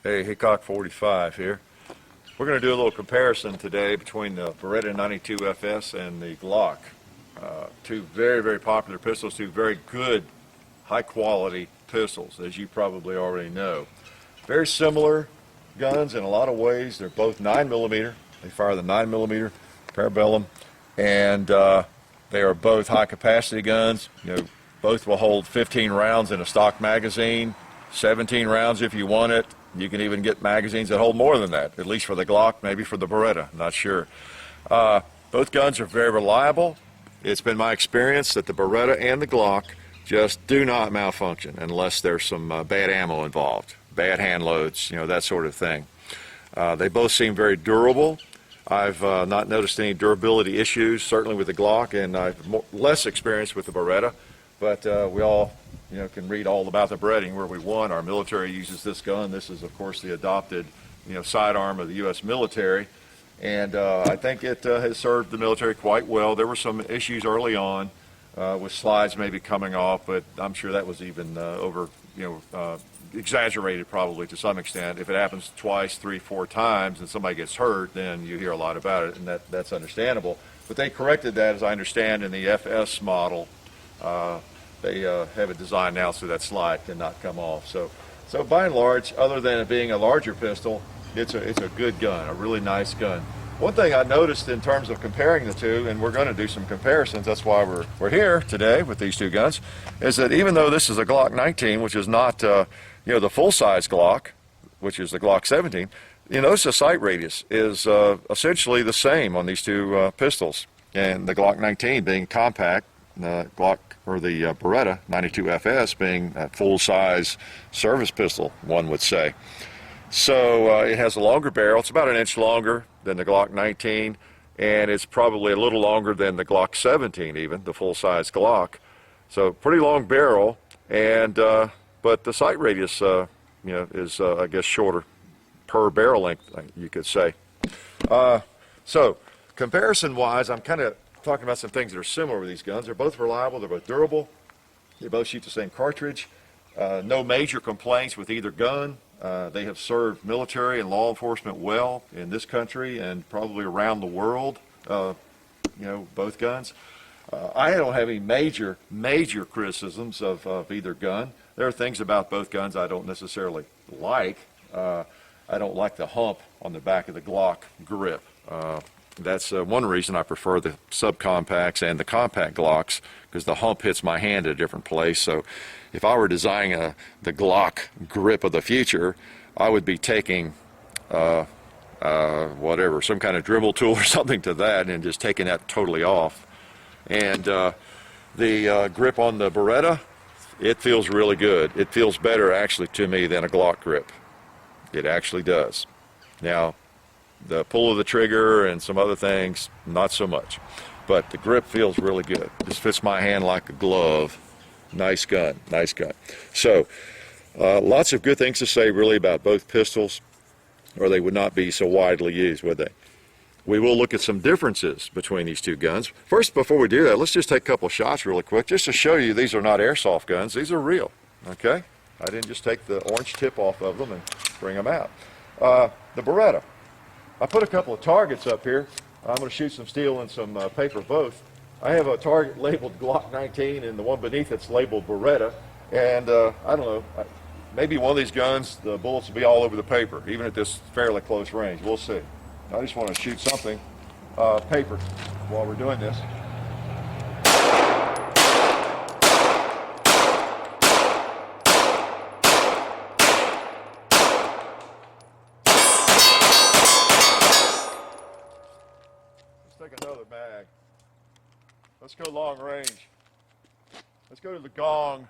Hey, Hickok 45 here. We're going to do a little comparison today between the Beretta 92 FS and the Glock. Two very, very popular pistols, two very good, high-quality pistols, as you probably already know. Very similar guns in a lot of ways. They're both 9mm. They fire the 9mm parabellum, and they are both high-capacity guns. Both will hold 15 rounds in a stock magazine, 17 rounds if you want it. You can even get magazines that hold more than that, at least for the Glock, maybe for the Beretta, not sure. Both guns are very reliable. It's been my experience that the Beretta and the Glock just do not malfunction unless there's some bad ammo involved, bad hand loads, that sort of thing. They both seem very durable. I've not noticed any durability issues, certainly with the Glock, and I've less experience with the Beretta, but we all can read all about the Beretta where we won. Our military uses this gun. This is, of course, the adopted, sidearm of the U.S. military, and I think it has served the military quite well. There were some issues early on with slides maybe coming off, but I'm sure that was even exaggerated probably to some extent. If it happens twice, 3, 4 times, and somebody gets hurt, then you hear a lot about it, and that's understandable. But they corrected that, as I understand, in the FS model. They have it designed now so that slide cannot come off. So by and large, other than it being a larger pistol, it's a good gun, a really nice gun. One thing I noticed in terms of comparing the two, and we're going to do some comparisons, that's why we're here today with these two guns, is that even though this is a Glock 19, which is not the full-size Glock, which is the Glock 17, notice the sight radius is essentially the same on these two pistols, and the Glock 19 being compact, the Glock or the Beretta 92 FS being a full-size service pistol, one would say. So it has a longer barrel. It's about an inch longer than the Glock 19, and it's probably a little longer than the Glock 17 even, the full-size Glock. So pretty long barrel, and but the sight radius is I guess shorter per barrel length, you could say. So comparison-wise, I'm kind of talking about some things that are similar with these guns. They're both reliable, they're both durable, they both shoot the same cartridge. No major complaints with either gun. They have served military and law enforcement well in this country and probably around the world, both guns. I don't have any major criticisms of either gun. There are things about both guns I don't necessarily like. I don't like the hump on the back of the Glock grip. That's one reason I prefer the subcompacts and the compact Glocks, because the hump hits my hand at a different place. So if I were designing the Glock grip of the future, I would be taking whatever, some kind of dremel tool or something to that and just taking that totally off. And the grip on the Beretta, it feels really good. It feels better actually to me than a Glock grip. It actually does. Now, the pull of the trigger and some other things, not so much. But the grip feels really good. This fits my hand like a glove. Nice gun, nice gun. So, lots of good things to say really about both pistols, or they would not be so widely used, would they? We will look at some differences between these two guns. First, before we do that, let's just take a couple shots really quick, just to show you these are not airsoft guns. These are real, okay? I didn't just take the orange tip off of them and bring them out. The Beretta. I put a couple of targets up here. I'm going to shoot some steel and some paper both. I have a target labeled Glock 19 and the one beneath it's labeled Beretta. And I don't know, maybe one of these guns, the bullets will be all over the paper, even at this fairly close range. We'll see. I just want to shoot something, paper, while we're doing this. Take another mag. Let's go long range. Let's go to the gong.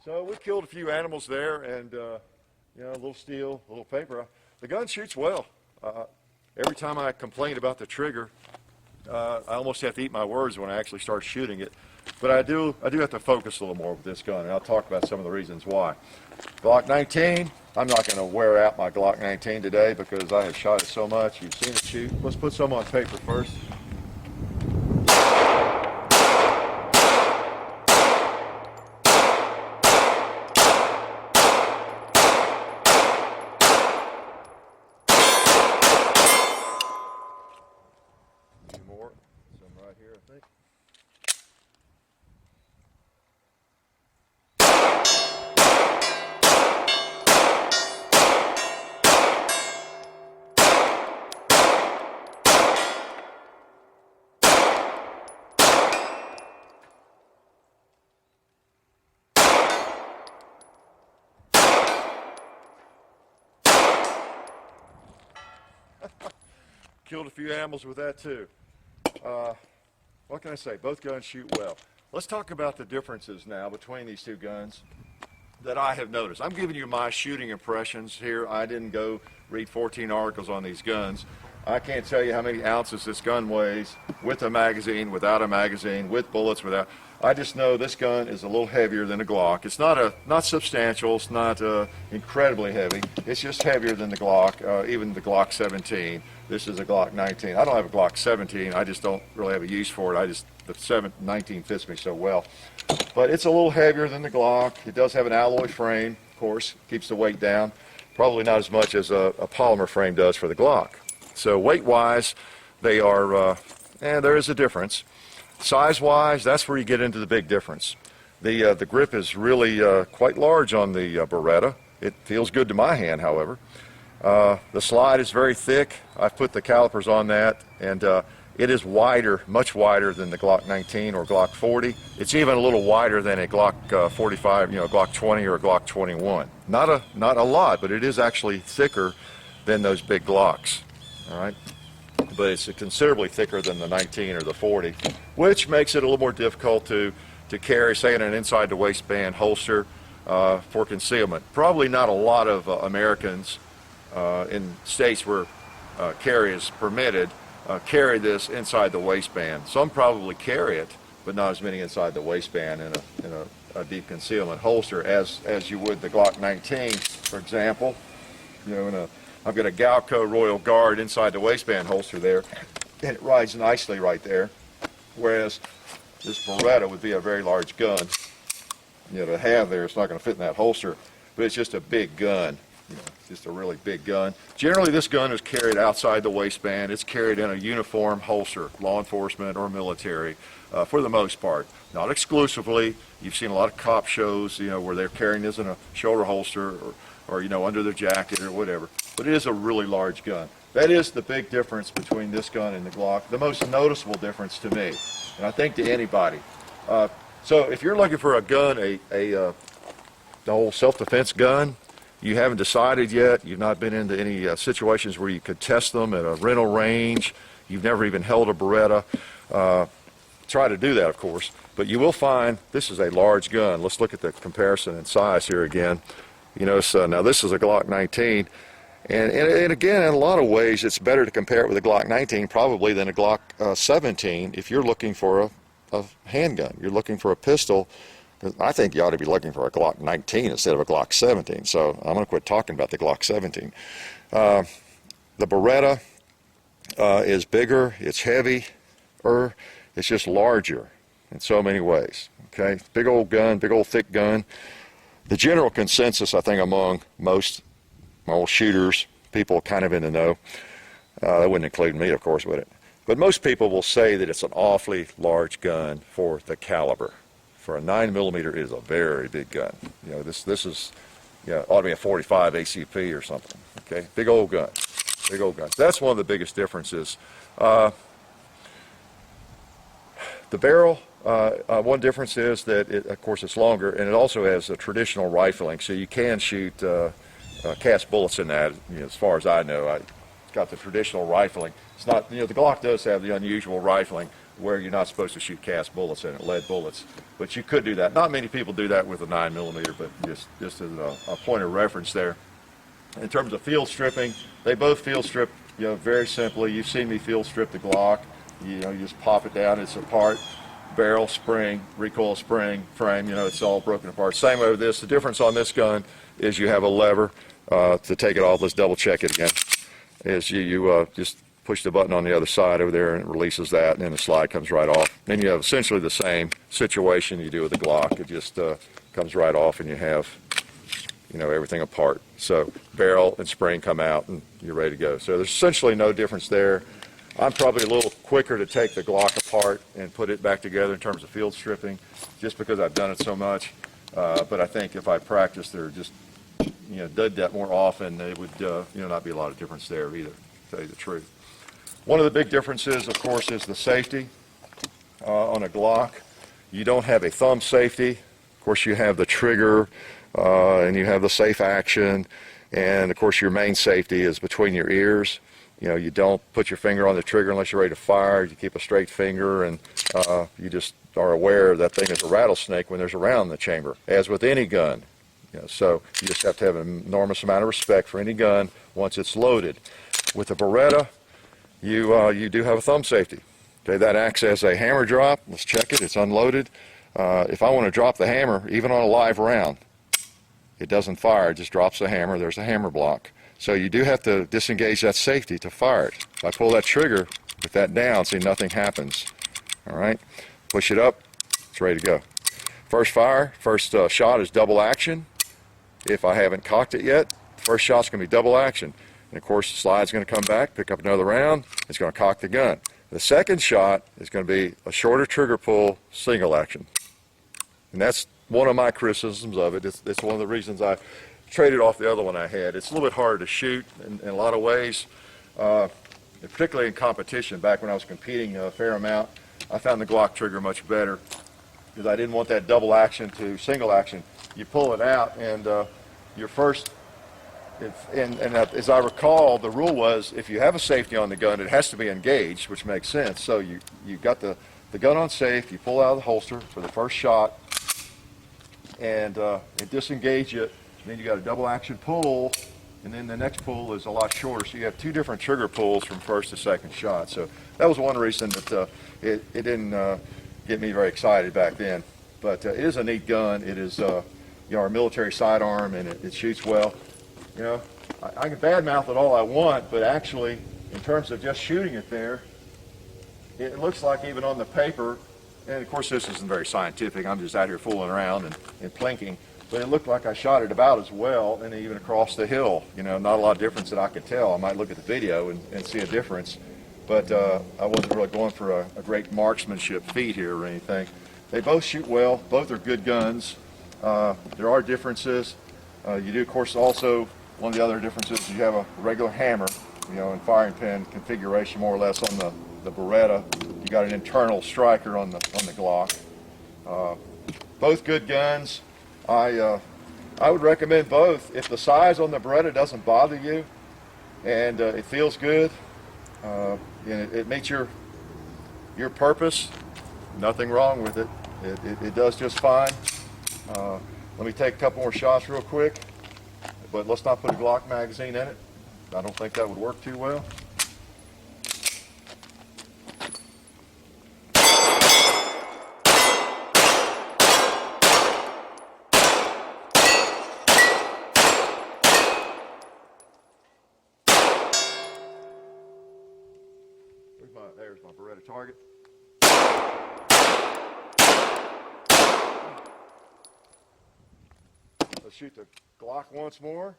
So we killed a few animals there, and you know, a little steel, a little paper. The gun shoots well. Every time I complain about the trigger, I almost have to eat my words when I actually start shooting it. But I do have to focus a little more with this gun, and I'll talk about some of the reasons why. Glock 19, I'm not going to wear out my Glock 19 today because I have shot it so much. You've seen it shoot. Let's put some on paper first. Two more, some right here, I think. Killed a few animals with that too. What can I say? Both guns shoot well. Let's talk about the differences now between these two guns that I have noticed. I'm giving you my shooting impressions here. I didn't go read 14 articles on these guns. I can't tell you how many ounces this gun weighs with a magazine, without a magazine, with bullets, without. I just know this gun is a little heavier than a Glock. It's not substantial. It's not incredibly heavy. It's just heavier than the Glock, even the Glock 17. This is a Glock 19. I don't have a Glock 17. I just don't really have a use for it. The 19 fits me so well. But it's a little heavier than the Glock. It does have an alloy frame, of course. Keeps the weight down. Probably not as much as a polymer frame does for the Glock. So weight-wise, they are, there is a difference. Size-wise, that's where you get into the big difference. The grip is really quite large on the Beretta. It feels good to my hand, however. The slide is very thick. I've put the calipers on that, and it is wider, much wider than the Glock 19 or Glock 40. It's even a little wider than a Glock 45, Glock 20 or a Glock 21. Not a lot, but it is actually thicker than those big Glocks. All right, but it's considerably thicker than the 19 or the 40, which makes it a little more difficult to carry, say, in an inside the waistband holster for concealment. Probably not a lot of Americans in states where carry is permitted carry this inside the waistband. Some probably carry it, but not as many inside the waistband in a deep concealment holster as you would the Glock 19, for example. I've got a Galco Royal Guard inside the waistband holster there, and it rides nicely right there, whereas this Beretta would be a very large gun. To have there, it's not going to fit in that holster, but it's just a big gun. It's just a really big gun. Generally, this gun is carried outside the waistband. It's carried in a uniform holster, law enforcement or military, for the most part. Not exclusively. You've seen a lot of cop shows, where they're carrying this in a shoulder holster or under their jacket or whatever. But it is a really large gun. That is the big difference between this gun and the Glock, the most noticeable difference to me, and I think to anybody. So if you're looking for a gun, the whole self-defense gun, you haven't decided yet, you've not been into any situations where you could test them at a rental range, you've never even held a Beretta, try to do that, of course, but you will find this is a large gun. Let's look at the comparison in size here again. So now this is a Glock 19, and again, in a lot of ways, it's better to compare it with a Glock 19 probably than a Glock 17 if you're looking for a handgun. You're looking for a pistol. I think you ought to be looking for a Glock 19 instead of a Glock 17, so I'm going to quit talking about the Glock 17. The Beretta is bigger, it's heavier, it's just larger in so many ways. Okay, big old gun, big old thick gun. The general consensus, I think, among most shooters, people kind of in the know, that wouldn't include me, of course, would it? But most people will say that it's an awfully large gun for the caliber. For a 9mm, it is a very big gun. This is, ought to be a 45 ACP or something. Okay, big old gun, big old gun. That's one of the biggest differences. The barrel. One difference is that, of course, it's longer, and it also has a traditional rifling, so you can shoot cast bullets in that. As far as I know, it's got the traditional rifling. It's not, the Glock does have the unusual rifling, where you're not supposed to shoot cast bullets in it, lead bullets. But you could do that. Not many people do that with a 9mm, but just as a point of reference there. In terms of field stripping, they both field strip, very simply. You've seen me field strip the Glock. You just pop it down, it's apart. Barrel, spring, recoil spring, frame, it's all broken apart. Same way with this. The difference on this gun is you have a lever to take it off. Let's double check it again. Is you just push the button on the other side over there and it releases that, and then the slide comes right off. Then you have essentially the same situation you do with the Glock. It just comes right off and you have everything apart. So barrel and spring come out and you're ready to go. So there's essentially no difference there. I'm probably a little quicker to take the Glock apart and put it back together in terms of field stripping, just because I've done it so much. But I think if I practiced or just did that more often, it would not be a lot of difference there either, to tell you the truth. One of the big differences, of course, is the safety on a Glock. You don't have a thumb safety. Of course, you have the trigger and you have the safe action, and of course your main safety is between your ears. You don't put your finger on the trigger unless you're ready to fire. You keep a straight finger, and you just are aware that thing is a rattlesnake when there's a round in the chamber, as with any gun. So you just have to have an enormous amount of respect for any gun once it's loaded. With the Beretta, you do have a thumb safety. Okay, that acts as a hammer drop. Let's check it. It's unloaded. If I want to drop the hammer, even on a live round, it doesn't fire. It just drops the hammer. There's a hammer block. So you do have to disengage that safety to fire it. If I pull that trigger with that down, see, nothing happens. All right, push it up, it's ready to go. First fire, first shot is double action. If I haven't cocked it yet, the first shot's going to be double action. And of course, the slide's going to come back, pick up another round, it's going to cock the gun. The second shot is going to be a shorter trigger pull, single action. And that's one of my criticisms of it. It's one of the reasons I traded off the other one I had. It's a little bit harder to shoot in a lot of ways, particularly in competition. Back when I was competing a fair amount, I found the Glock trigger much better because I didn't want that double action to single action. You pull it out, and your first, as I recall, the rule was if you have a safety on the gun, it has to be engaged, which makes sense. So you got the gun on safe, you pull out of the holster for the first shot, and disengage it. Then you got a double action pull, and then the next pull is a lot shorter. So you have two different trigger pulls from first to second shot. So that was one reason that it didn't get me very excited back then. But it is a neat gun. It is our military sidearm, and it shoots well. I can badmouth it all I want, but actually, in terms of just shooting it there, it looks like even on the paper, and of course this isn't very scientific. I'm just out here fooling around and plinking. But it looked like I shot it about as well, and even across the hill. Not a lot of difference that I could tell. I might look at the video and see a difference, but I wasn't really going for a great marksmanship feat here or anything. They both shoot well. Both are good guns. There are differences. You do, of course, also, one of the other differences is you have a regular hammer, and firing pin configuration more or less on the Beretta. You got an internal striker on the Glock. Both good guns. I would recommend both. If the size on the Beretta doesn't bother you and it feels good and it meets your purpose, nothing wrong with it. It does just fine. Let me take a couple more shots real quick, but let's not put a Glock magazine in it. I don't think that would work too well. There's my Beretta target. Let's shoot the Glock once more.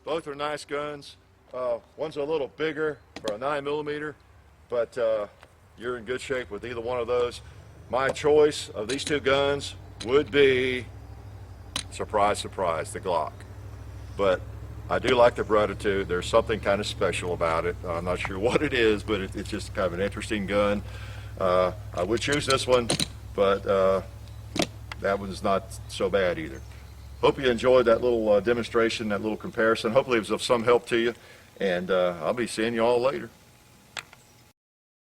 Both are nice guns. One's a little bigger for a 9mm, but you're in good shape with either one of those. My choice of these two guns would be, surprise, surprise, the Glock. But I do like the Beretta too. There's something kind of special about it. I'm not sure what it is, but it's just kind of an interesting gun. I would choose this one, but that one's not so bad either. Hope you enjoyed that little demonstration, that little comparison. Hopefully it was of some help to you, and I'll be seeing you all later.